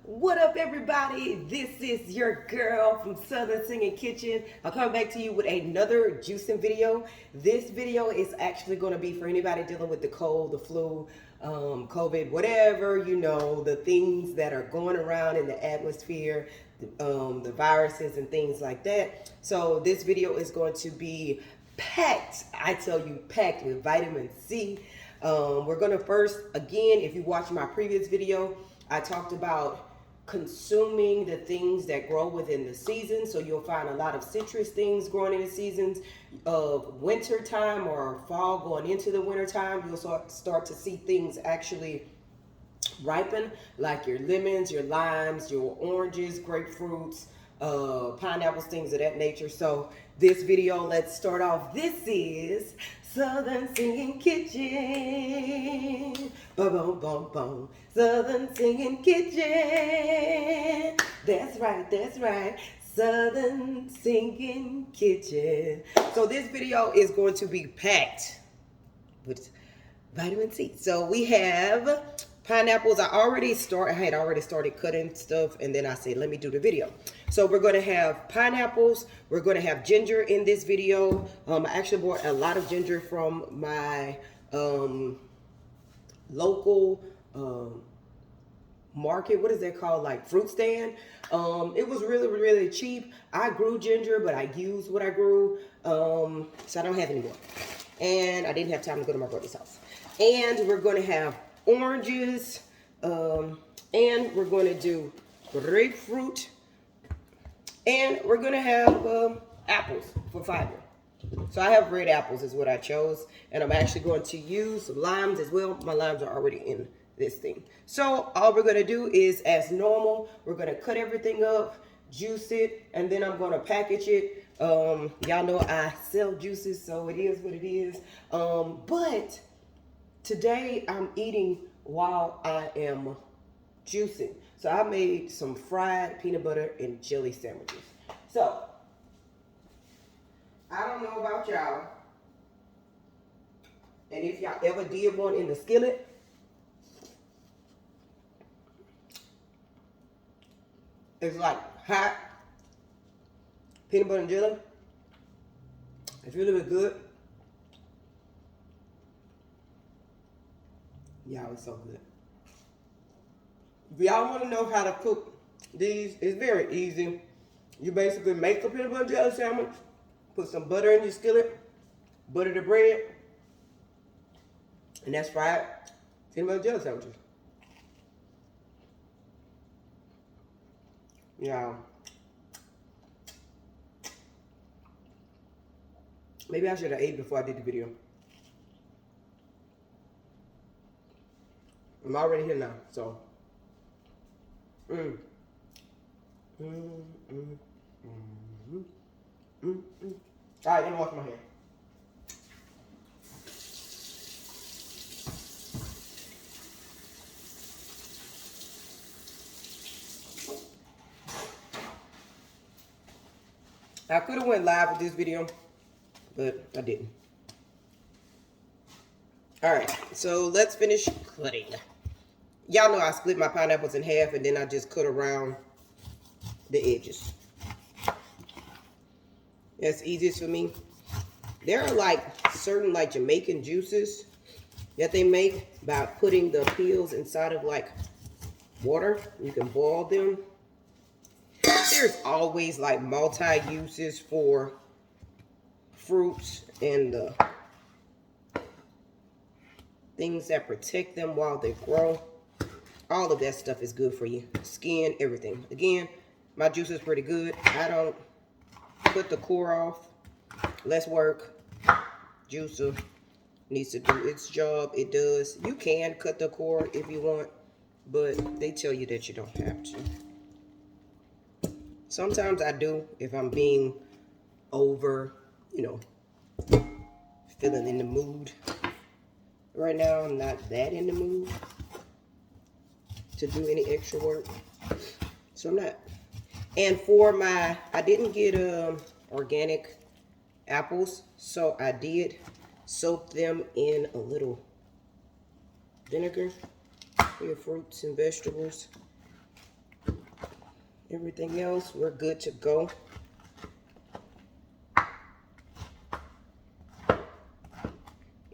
What up, everybody? This is your girl from Southern Singing Kitchen. I'm coming back to you with another juicing video. This video is actually going to be for anybody dealing with the cold, the flu, COVID, whatever, you know, the things that are going around in the atmosphere, the viruses and things like that. So this video is going to be packed, I tell you, packed with vitamin C. We're going to first, again, if you watched my previous video, I talked about consuming the things that grow within the season. So you'll find a lot of citrus things growing in the seasons of winter time or fall going into the winter time. You'll start to see things actually ripen, like your lemons, your limes, your oranges, grapefruits, pineapples, things of that nature. So this video, let's start off. This is Southern Singing Kitchen. Boom, boom, boom, boom. Southern Singing Kitchen. That's right, that's right. Southern Singing Kitchen. So this video is going to be packed with vitamin C. So we have pineapples. I had already started cutting stuff, and then I said, let me do the video. So we're going to have pineapples. We're going to have ginger in this video. I actually bought a lot of ginger from my local market. What is that called? Like fruit stand. It was really, really cheap. I grew ginger, but I used what I grew. So I don't have any more. And I didn't have time to go to my brother's house. And we're going to have oranges, and we're going to do grapefruit, and we're going to have apples for fiber. So I have red apples is what I chose, and I'm actually going to use some limes as well. My limes are already in this thing. So all we're going to do is, as normal, we're going to cut everything up, juice it, and then I'm going to package it. Y'all know I sell juices, so it is what it is. But today I'm eating while I am juicing. So I made some fried peanut butter and jelly sandwiches. So I don't know about y'all, and if y'all ever did one in the skillet, it's like hot peanut butter and jelly. It's really, really good. Y'all, it's so good. If y'all want to know how to cook these, it's very easy. You basically make a peanut butter and jelly sandwich, put some butter in your skillet, butter the bread, and that's fried peanut butter and jelly sandwiches. Yeah. Maybe I should have ate before I did the video. I'm already here now, so. All right, let me wash my hand. I could have went live with this video, but I didn't. All right, so let's finish cutting. Y'all know I split my pineapples in half, and then I just cut around the edges. That's easiest for me. There are like certain like Jamaican juices that they make by putting the peels inside of like water. You can boil them. There's always like multi-uses for fruits and things that protect them while they grow. All of that stuff is good for you. Skin, everything. Again, my juice is pretty good. I don't put the core off. Less work. Juicer needs to do its job. It does. You can cut the core if you want, but they tell you that you don't have to. Sometimes I do if I'm being over, you know, feeling in the mood. Right now, I'm not that in the mood to do any extra work, so I'm not. And for my, I didn't get organic apples, so I did soak them in a little vinegar for your fruits and vegetables. Everything else, we're good to go.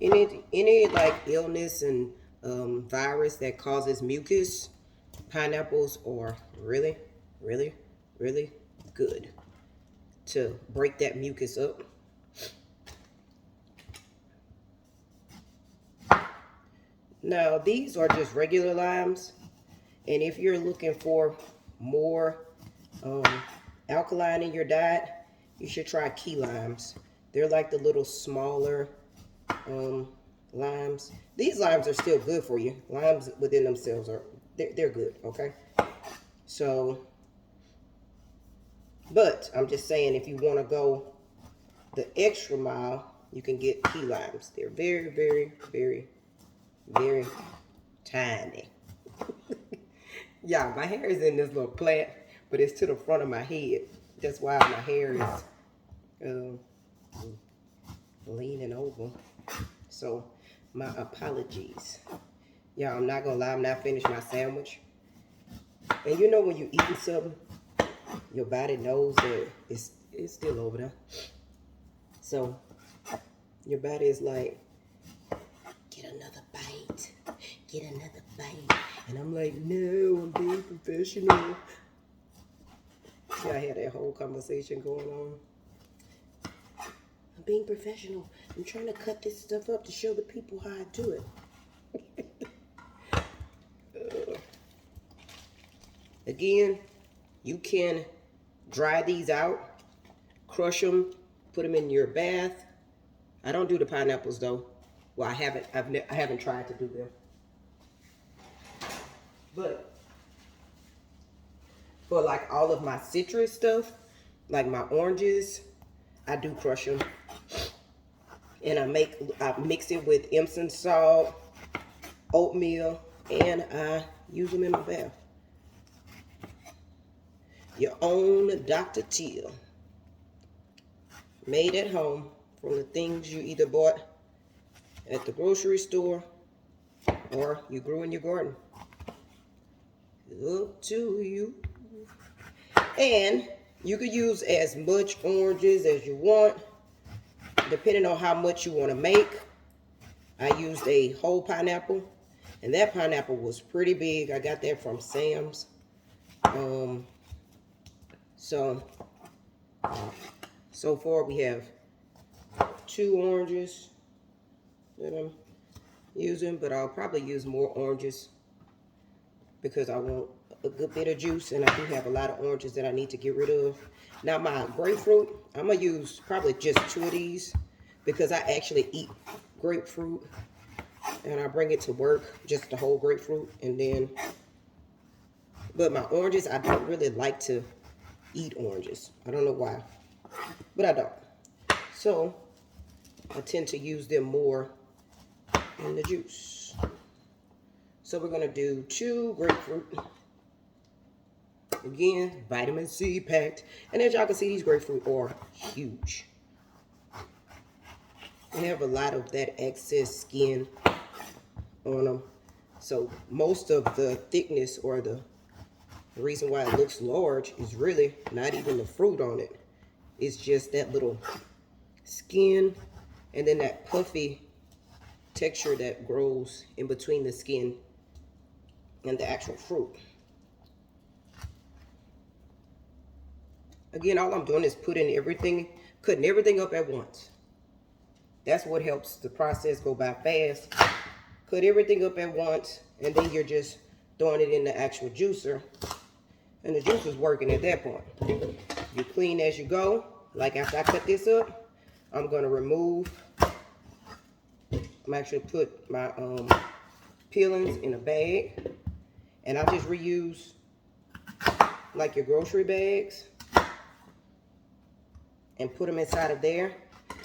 Any like illness and virus that causes mucus, pineapples are really, really, really good to break that mucus up. Now, these are just regular limes. And if you're looking for more alkaline in your diet, you should try key limes. They're like the little smaller limes. These limes are still good for you. Limes within themselves are, they're good, okay? So, but I'm just saying, if you want to go the extra mile, you can get key limes. They're very, very, very, very tiny. Yeah, my hair is in this little plant, but it's to the front of my head. That's why my hair is leaning over. So, my apologies. Yeah, I'm not gonna lie, I'm not finished my sandwich. And you know when you eat something, your body knows that it's still over there. So, your body is like, get another bite. Get another bite. And I'm like, no, I'm being professional. See, I had that whole conversation going on. I'm being professional. I'm trying to cut this stuff up to show the people how I do it. Again, you can dry these out, crush them, put them in your bath. I don't do the pineapples though. Well, I haven't tried to do them. But for like all of my citrus stuff, like my oranges, I do crush them. And I mix it with Epsom salt, oatmeal, and I use them in my bath. Your own Dr. Teal. Made at home from the things you either bought at the grocery store or you grew in your garden. Up to you. And you could use as much oranges as you want, depending on how much you want to make. I used a whole pineapple, and that pineapple was pretty big. I got that from Sam's. So far we have 2 oranges that I'm using, but I'll probably use more oranges because I want a good bit of juice, and I do have a lot of oranges that I need to get rid of. Now my grapefruit, I'm gonna use probably just 2 of these because I actually eat grapefruit and I bring it to work, just the whole grapefruit. And then, but my oranges, I don't really like to eat oranges. I don't know why, but I don't. So I tend to use them more in the juice. So we're gonna do 2 grapefruit. Again, vitamin C packed. And as y'all can see, these grapefruit are huge. They have a lot of that excess skin on them. So most of the thickness or the reason why it looks large is really not even the fruit on it. It's just that little skin and then that puffy texture that grows in between the skin and the actual fruit. Again, all I'm doing is cutting everything up at once. That's what helps the process go by fast. Cut everything up at once, and then you're just throwing it in the actual juicer. And the juice is working at that point. You clean as you go. Like after I cut this up, I'm gonna remove, I'm actually put my peelings in a bag. And I just reuse like your grocery bags and put them inside of there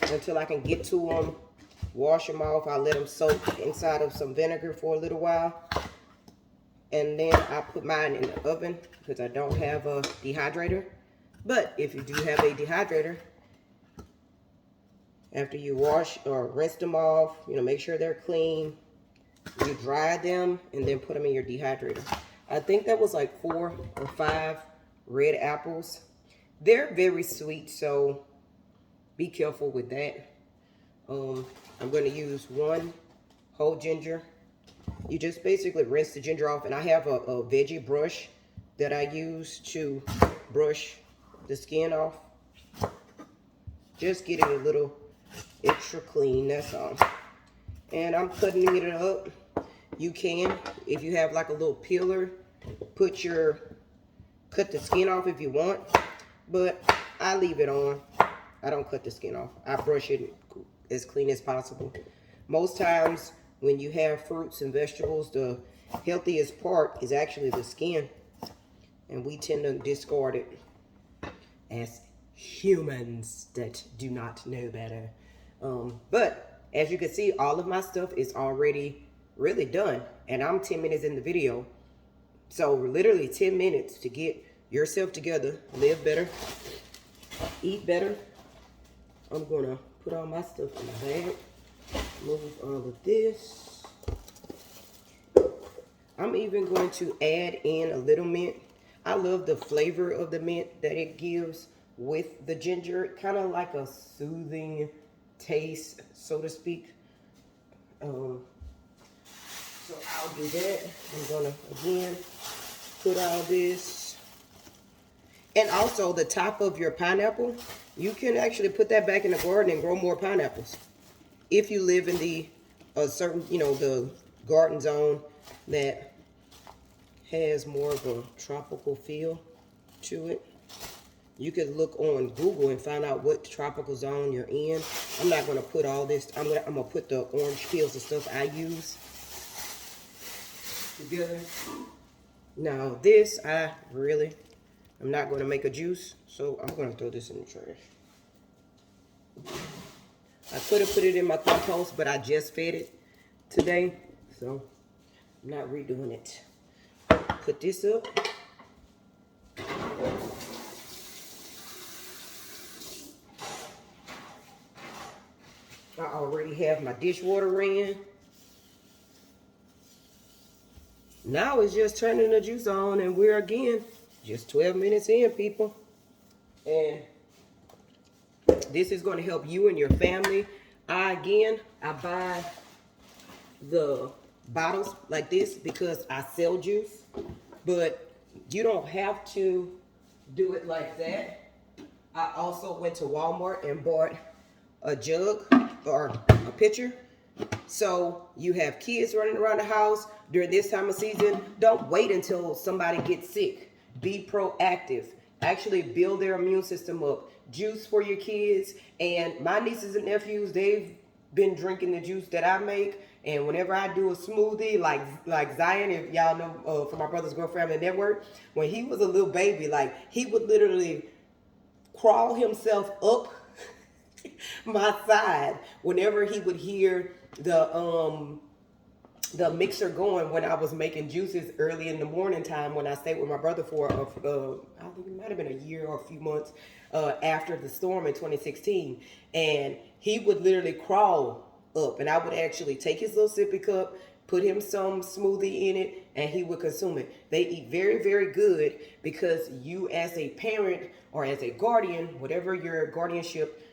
until I can get to them, wash them off. I'll let them soak inside of some vinegar for a little while. And then I put mine in the oven because I don't have a dehydrator. But if you do have a dehydrator, after you wash or rinse them off, make sure they're clean. You dry them and then put them in your dehydrator. I think that was like 4 or 5 red apples. They're very sweet, so be careful with that. I'm going to use 1 whole ginger. You just basically rinse the ginger off, and I have a veggie brush that I use to brush the skin off. Just get it a little extra clean, that's all. And I'm cutting it up. You can, if you have like a little peeler, cut the skin off if you want, but I leave it on. I don't cut the skin off. I brush it as clean as possible. Most times when you have fruits and vegetables, the healthiest part is actually the skin, and we tend to discard it as humans that do not know better. But as you can see, all of my stuff is already really done, and I'm 10 minutes in the video. So literally 10 minutes to get yourself together, live better, eat better. I'm gonna put all my stuff in the bag, move all of this. I'm even going to add in a little mint. I love the flavor of the mint that it gives with the ginger, kind of like a soothing taste, so to speak. So I'll do that. I'm gonna again put all this, and also the top of your pineapple, you can actually put that back in the garden and grow more pineapples if you live in the certain, the garden zone that has more of a tropical feel to it. You could look on Google and find out what tropical zone you're in. I'm not gonna put all this. I'm gonna put the orange peels and stuff I use together. Now this, I'm not gonna make a juice, so I'm gonna throw this in the trash. I could have put it in my compost, but I just fed it today, so I'm not redoing it. Put this up. I already have my dishwater in. Now it's just turning the juice on, and we're again just 12 minutes in, people. And this is going to help you and your family. I buy the bottles like this because I sell juice, but you don't have to do it like that. I also went to Walmart and bought a jug or a pitcher. So you have kids running around the house during this time of season. Don't wait until somebody gets sick. Be proactive. Actually build their immune system up. Juice for your kids. And my nieces and nephews, they've been drinking the juice that I make. And whenever I do a smoothie, like Zion, if y'all know from my brother's Girl Family Network, when he was a little baby, like he would literally crawl himself up my side whenever he would hear the mixer going when I was making juices early in the morning time when I stayed with my brother for I think it might have been a year or a few months after the storm in 2016, and he would literally crawl up, and I would actually take his little sippy cup, put him some smoothie in it, and he would consume it. They eat very, very good because you as a parent or as a guardian, whatever your guardianship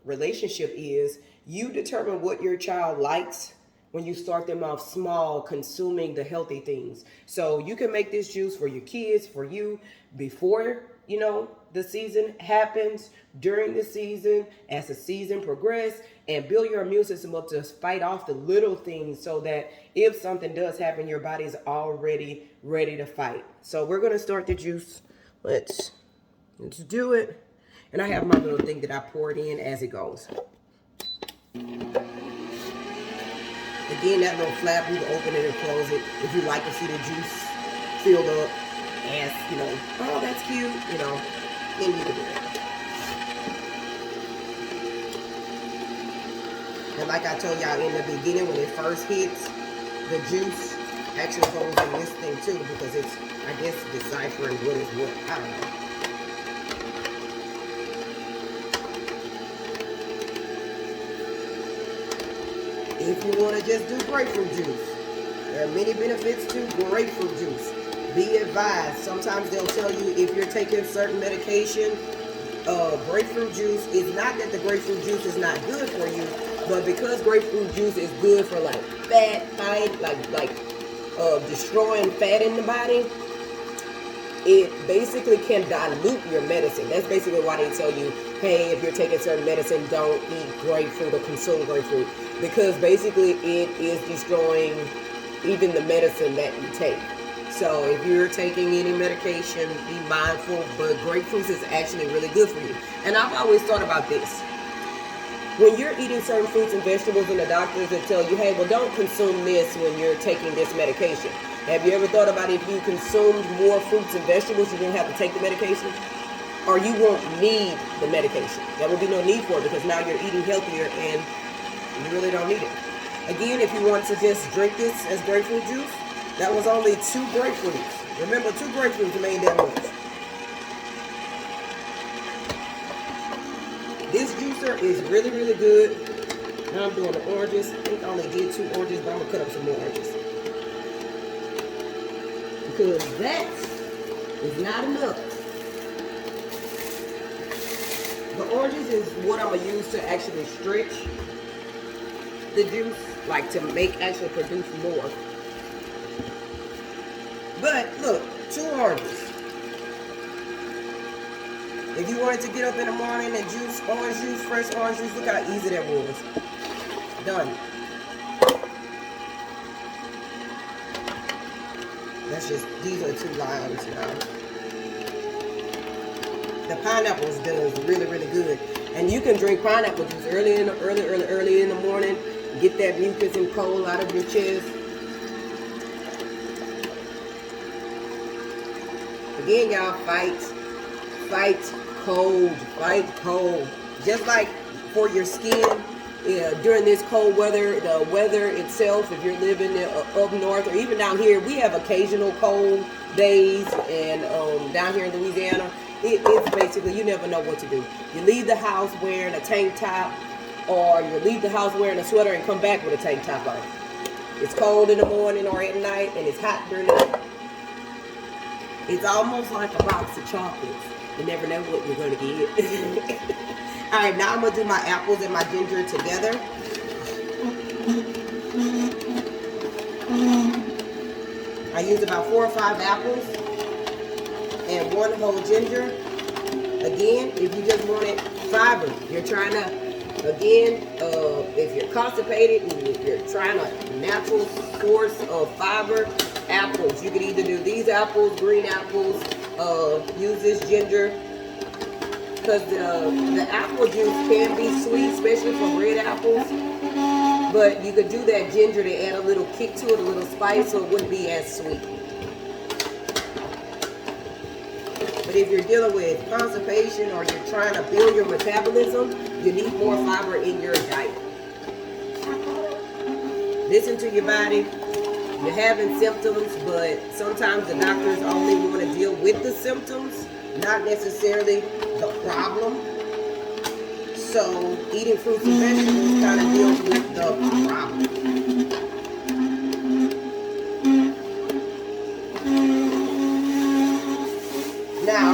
relationship is, you determine what your child likes when you start them off small, consuming the healthy things. So you can make this juice for your kids, for you, before, the season happens, during the season, as the season progresses, and build your immune system up to fight off the little things so that if something does happen, your body is already ready to fight. So we're going to start the juice. Let's do it. And I have my little thing that I pour it in as it goes. Again, that little flap, you can open it and close it if you like to see the juice filled up as, oh, that's cute, then you can do it. And like I told y'all in the beginning, when it first hits, the juice actually goes in this thing too, because it's, I guess, deciphering what is what. I don't know. If you want to just do grapefruit juice, there are many benefits to grapefruit juice. be advised, sometimes they'll tell you if you're taking certain medication, grapefruit juice, is not that the grapefruit juice is not good for you, but because grapefruit juice is good for like fat fight, like destroying fat in the body, it basically can dilute your medicine. That's basically why they tell you, hey, if you're taking certain medicine, don't eat grapefruit or consume grapefruit, because basically it is destroying even the medicine that you take. So if you're taking any medication, be mindful, but grapefruit is actually really good for you. And I've always thought about this. When you're eating certain fruits and vegetables and the doctors will tell you, hey, well, don't consume this when you're taking this medication. Have you ever thought about if you consumed more fruits and vegetables, you didn't have to take the medication? Or you won't need the medication. There will be no need for it because now you're eating healthier and you really don't need it. Again, if you want to just drink this as grapefruit juice, that was only 2 grapefruits. Remember, 2 grapefruits made that much. This juicer is really, really good. Now I'm doing the oranges. I think I only did 2 oranges, but I'm going to cut up some more oranges. Because that is not enough. The oranges is what I'm going to use to actually stretch the juice, like to actually produce more. But look, 2 oranges. If you wanted to get up in the morning and juice orange juice, fresh orange juice, look how easy that was. Done. That's just, these are 2 limes now. The pineapples does really, really good. And you can drink pineapple juice early in the morning. Get that mucus and cold out of your chest. Again, y'all, fight cold. Just like for your skin, during this cold weather, the weather itself, if you're living up north or even down here, we have occasional cold days, and down here in Louisiana, it's basically, you never know what to do. You leave the house wearing a tank top, or you leave the house wearing a sweater and come back with a tank top on. It's cold in the morning or at night, and it's hot during the night. It's almost like a box of chocolates. You never know what you're going to get. All right, now I'm going to do my apples and my ginger together. I use about 4 or 5 apples and 1 whole ginger. Again, if you just wanted fiber, you're trying to, again, if you're constipated and if you're trying a natural source of fiber, apples. You can either do these apples, green apples, use this ginger, because the apple juice can be sweet, especially for red apples, but you could do that ginger to add a little kick to it, a little spice, so it wouldn't be as sweet. But if you're dealing with constipation or you're trying to build your metabolism, you need more fiber in your diet. Listen to your body. You're having symptoms, but sometimes the doctors only want to deal with the symptoms, not necessarily the problem. So eating fruits and vegetables kind of deals with the problem. Now,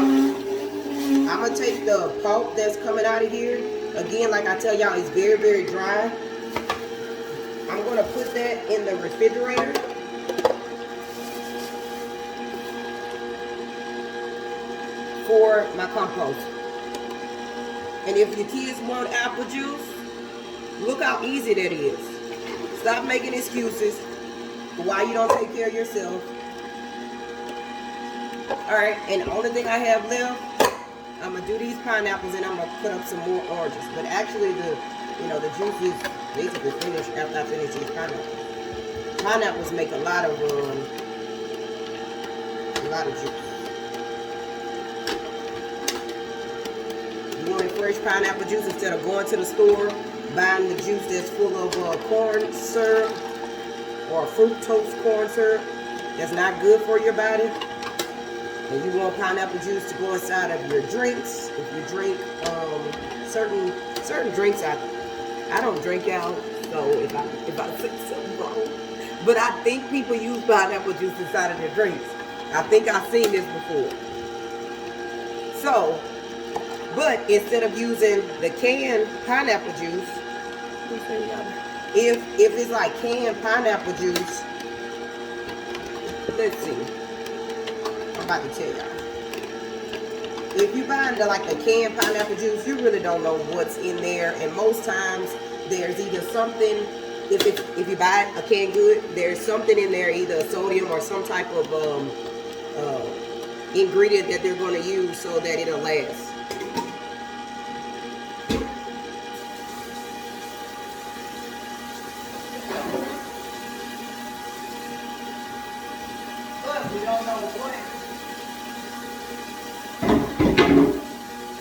I'm going to take the pulp that's coming out of here. Again, like I tell y'all, it's very, very dry. I'm going to put that in the refrigerator. For my compost. And if your kids want apple juice, look how easy that is. Stop making excuses for why you don't take care of yourself. Alright, and the only thing I have left, I'm going to do these pineapples and I'm going to put up some more oranges. But actually the juice is basically finished after I finish these pineapples. Pineapples make a lot of juice. You want fresh pineapple juice instead of going to the store, buying the juice that's full of corn syrup or fructose corn syrup that's not good for your body. And you want pineapple juice to go inside of your drinks. If you drink certain drinks, I don't drink out, so if I say something wrong, but I think people use pineapple juice inside of their drinks. I think I've seen this before. So, but instead of using the canned pineapple juice, if it's like canned pineapple juice, let's see. I'm about to tell y'all. If you buy the canned pineapple juice, you really don't know what's in there, and most times there's either something. If you buy a canned good, there's something in there, either sodium or some type of ingredient that they're going to use so that it'll last. But we don't know what.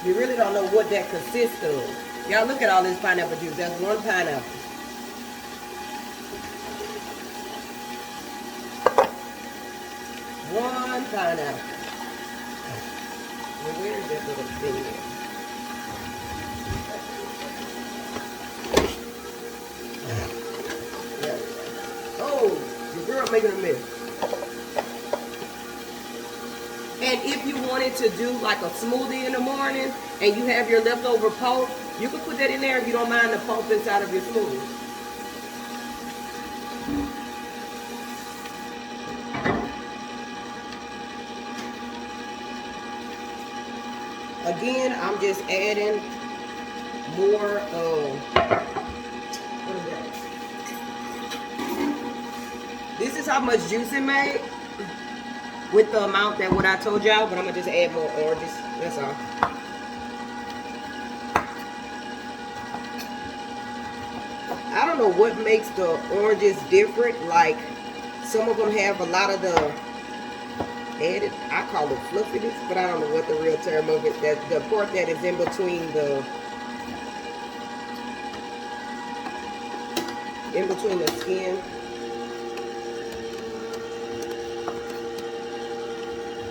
You really don't know what that consists of. Y'all look at all this pineapple juice. That's one pineapple. One pineapple. Well, where is that little thing there? Oh, your girl making a mess. And if you wanted to do like a smoothie in the morning and you have your leftover pulp, you can put that in there if you don't mind the pulp inside of your smoothie. Again, I'm just adding more what is that? This is how much juice it made with the amount that what I told y'all, but I'm gonna just add more oranges. That's all. I don't know what makes the oranges different. Like some of them have a lot of the added, I call it fluffiness, but I don't know what the real term of it, that the part that is in between the skin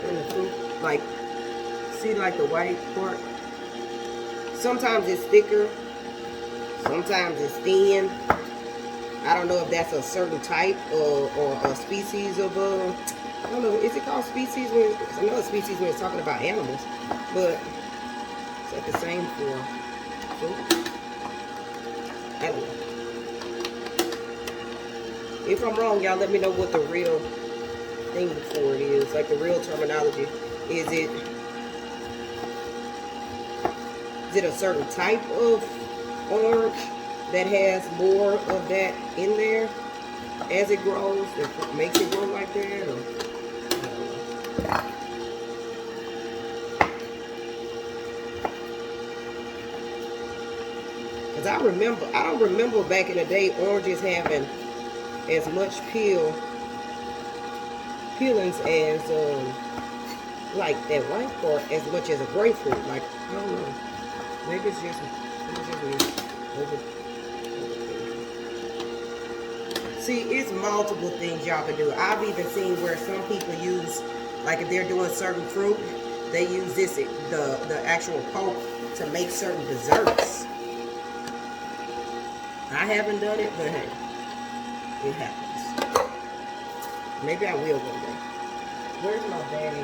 and the fruit. Like, see like the white part? Sometimes it's thicker, sometimes it's thin. I don't know if that's a certain type or a species of I don't know, is it called species? I know it's species when it's talking about animals, but is that the same for food? I don't know. If I'm wrong, y'all let me know what the real thing for it is, like the real terminology. Is it a certain type of orange that has more of that in there as it grows, that makes it grow like that? Or, because I don't remember back in the day oranges having as much peelings as like that white part as much as a grapefruit. Like, I don't know. Maybe it's just me. See, it's multiple things y'all can do. I've even seen where some people use, like if they're doing certain fruit, they use this, the actual pulp to make certain desserts. I haven't done it, but hey, it happens. Maybe I will one day. Where's my bag?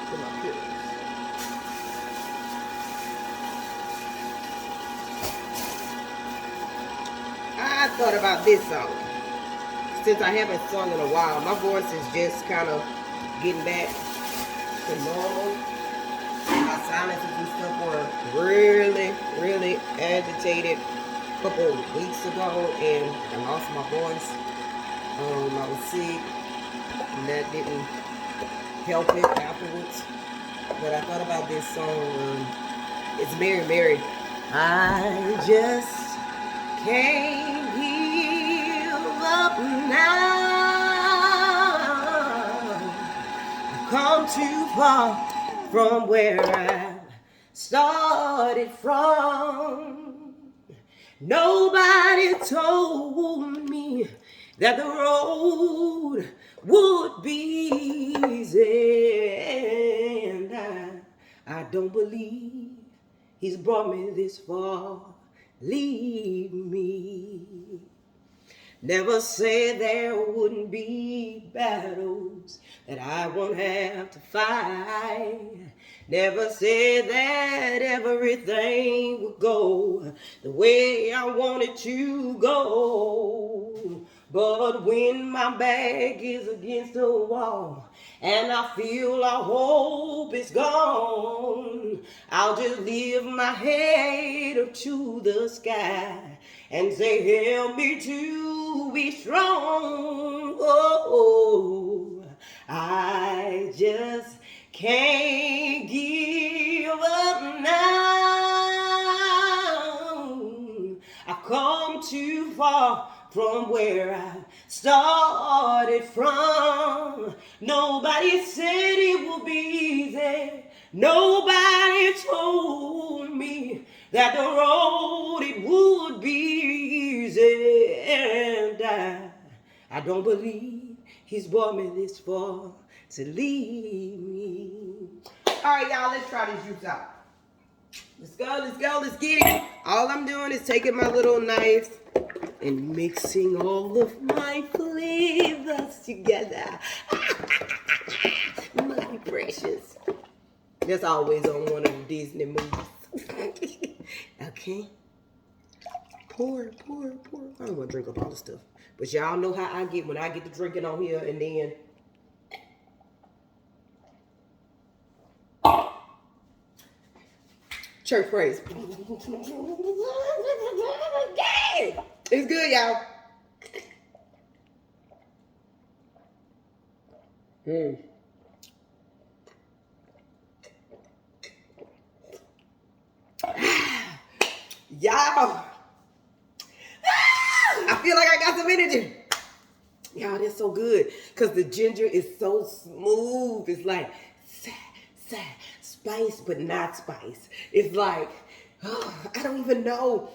For my pills. I thought about this song. Since I haven't sung in a while, my voice is just kind of getting back to normal. My sinuses and stuff were really, really agitated a couple of weeks ago, and I lost my voice. I was sick, and that didn't help it afterwards. But I thought about this song. It's Mary Mary. I just can't give up now. I've come too far from where I started from. Nobody told me that the road would be easy, and I don't believe he's brought me this far. Leave me. Never said there wouldn't be battles that I won't have to fight. Never said that everything would go the way I wanted to go. But when my back is against the wall and I feel all hope is gone, I'll just lift my head up to the sky and say, help me to be strong. Oh, I just can't give up now. I've come too far from where I started from. Nobody said it would be easy. Nobody told me that the road it would be easy. And I don't believe he's brought me this far to leave me. All right, y'all, let's try this juice out. Let's go, let's go, let's get it. All I'm doing is taking my little knife and mixing all of my flavors together. My precious. That's always on one of the Disney movies. Okay. Pour. I don't want to drink up all the stuff. But y'all know how I get when I get to drinking on here and then... Church praise. It's good, y'all. Y'all. I feel like I got some energy. Y'all, that's so good. Because the ginger is so smooth. It's like spice, but not spice. It's like, I don't even know.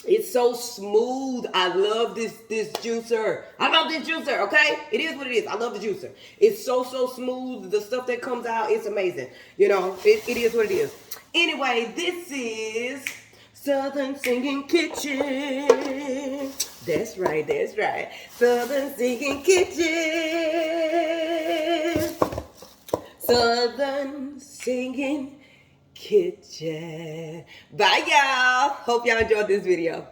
It's so smooth. I love this juicer. I love this juicer, okay? It is what it is. I love the juicer. It's so smooth. The stuff that comes out, it's amazing. You know, it is what it is. Anyway, this is Southern Singing Kitchen. That's right. Southern Singing Kitchen. Southern Singing Kitchen. Bye, y'all. Hope y'all enjoyed this video.